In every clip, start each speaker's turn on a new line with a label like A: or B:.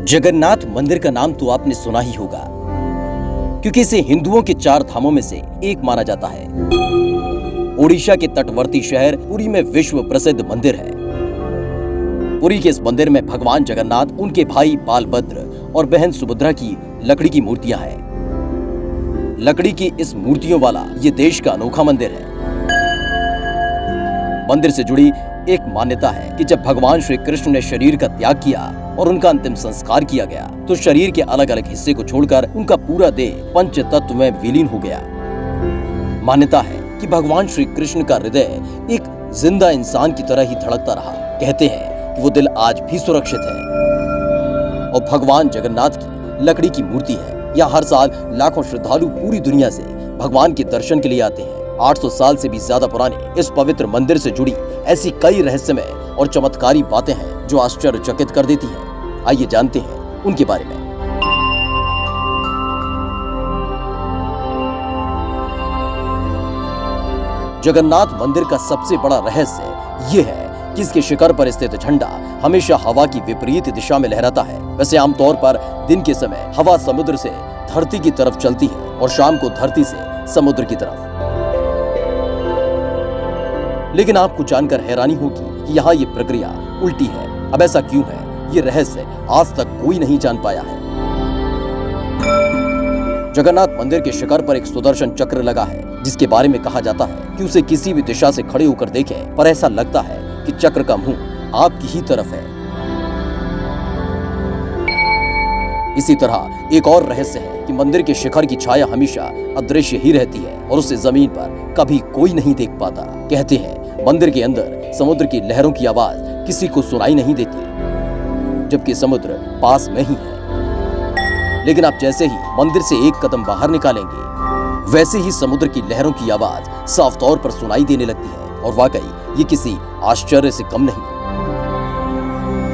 A: जगन्नाथ मंदिर का नाम तो आपने सुना ही होगा, क्योंकि इसे हिंदुओं के 4 धामों में से एक माना जाता है। ओडिशा के तटवर्ती शहर पुरी में विश्व प्रसिद्ध मंदिर है। पुरी के इस मंदिर में भगवान जगन्नाथ, उनके भाई बालभद्र और बहन सुभद्रा की लकड़ी की मूर्तियां हैं। लकड़ी की इस मूर्तियों वाला ये देश का अनोखा मंदिर है। मंदिर से जुड़ी एक मान्यता है कि जब भगवान श्री कृष्ण ने शरीर का त्याग किया और उनका अंतिम संस्कार किया गया, तो शरीर के अलग अलग हिस्से को छोड़कर उनका पूरा देह पंच तत्व में विलीन हो गया। मान्यता है कि भगवान श्री कृष्ण का हृदय एक जिंदा इंसान की तरह ही धड़कता रहा। कहते हैं कि वो दिल आज भी सुरक्षित है। और भगवान जगन्नाथ की लकड़ी की मूर्ति है। यहाँ हर साल लाखों श्रद्धालु पूरी दुनिया से भगवान के दर्शन के लिए आते हैं। 800 साल से भी ज्यादा पुराने इस पवित्र मंदिर से जुड़ी ऐसी कई रहस्यमय और चमत्कारी बातें हैं जो आश्चर्यचकित कर देती हैं। आइए जानते हैं उनके बारे में। जगन्नाथ मंदिर का सबसे बड़ा रहस्य ये है कि इसके शिखर पर स्थित झंडा हमेशा हवा की विपरीत दिशा में लहराता है। वैसे आमतौर पर दिन के समय हवा समुद्र से धरती की तरफ चलती है और शाम को धरती से समुद्र की तरफ। लेकिन आपको जानकर हैरानी होगी कि यहाँ ये प्रक्रिया उल्टी है। अब ऐसा क्यों है, ये रहस्य आज तक कोई नहीं जान पाया है। जगन्नाथ मंदिर के शिखर पर एक सुदर्शन चक्र लगा है, जिसके बारे में कहा जाता है कि उसे किसी भी दिशा से खड़े होकर देखें, पर ऐसा लगता है कि चक्र का मुंह आपकी ही तरफ है। इसी तरह एक और रहस्य है कि मंदिर के शिखर की छाया हमेशा अदृश्य ही रहती है और उसे जमीन पर कभी कोई नहीं देख पाता। कहते हैं मंदिर के अंदर समुद्र की लहरों की आवाज किसी को सुनाई नहीं देती, जबकि समुद्र पास में ही है। लेकिन आप जैसे ही मंदिर से एक कदम बाहर निकालेंगे, वैसे ही समुद्र की लहरों की आवाज साफ तौर पर सुनाई देने लगती है। और वाकई ये किसी आश्चर्य से कम नहीं।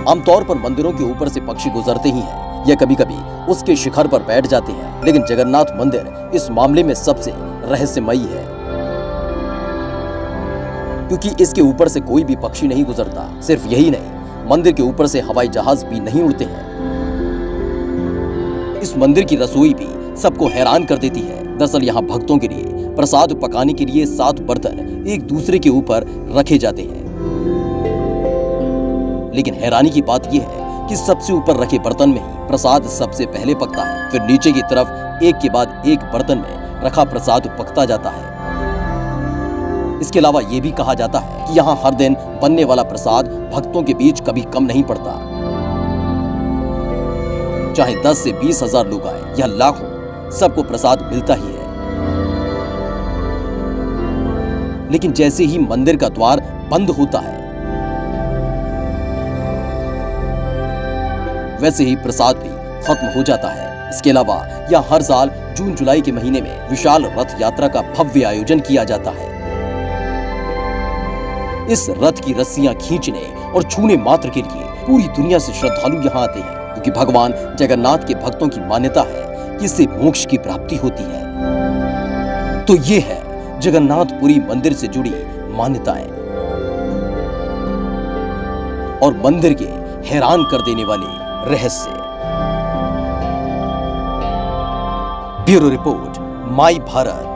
A: आमतौर पर मंदिरों के ऊपर से पक्षी गुजरते ही हैं या कभी कभी उसके शिखर पर बैठ जाते हैं, लेकिन जगन्नाथ मंदिर इस मामले में सबसे रहस्यमयी है, क्योंकि इसके ऊपर से कोई भी पक्षी नहीं गुजरता। सिर्फ यही नहीं, मंदिर के ऊपर से हवाई जहाज भी नहीं उड़ते हैं। इस मंदिर की रसोई भी सबको हैरान कर देती है। दरअसल यहाँ भक्तों के लिए प्रसाद पकाने के लिए 7 बर्तन एक दूसरे के ऊपर रखे जाते हैं। लेकिन हैरानी की बात यह है कि सबसे ऊपर रखे बर्तन में ही प्रसाद सबसे पहले पकता है। फिर नीचे की तरफ एक के बाद एक बर्तन में रखा प्रसाद पकता जाता है। इसके अलावा यह भी कहा जाता है कि यहाँ हर दिन बनने वाला प्रसाद भक्तों के बीच कभी कम नहीं पड़ता। चाहे 10 से 20 हजार लोग आए या लाखों, सबको प्रसाद मिलता ही है। लेकिन जैसे ही मंदिर का द्वार बंद होता है, वैसे ही प्रसाद भी खत्म हो जाता है। इसके अलावा यहाँ हर साल जून जुलाई के महीने में विशाल रथ यात्रा का भव्य आयोजन किया जाता है। इस रथ की रस्सियां खींचने और छूने मात्र के लिए पूरी दुनिया से श्रद्धालु यहाँ आते हैं, क्योंकि भगवान जगन्नाथ के भक्तों की मान्यता है कि इससे मोक्ष की प्राप्ति होती है। तो ये है जगन्नाथपुरी मंदिर से जुड़ी मान्यताएं और मंदिर के हैरान कर देने वाले रहस्य। ब्यूरो रिपोर्ट, माई भारत।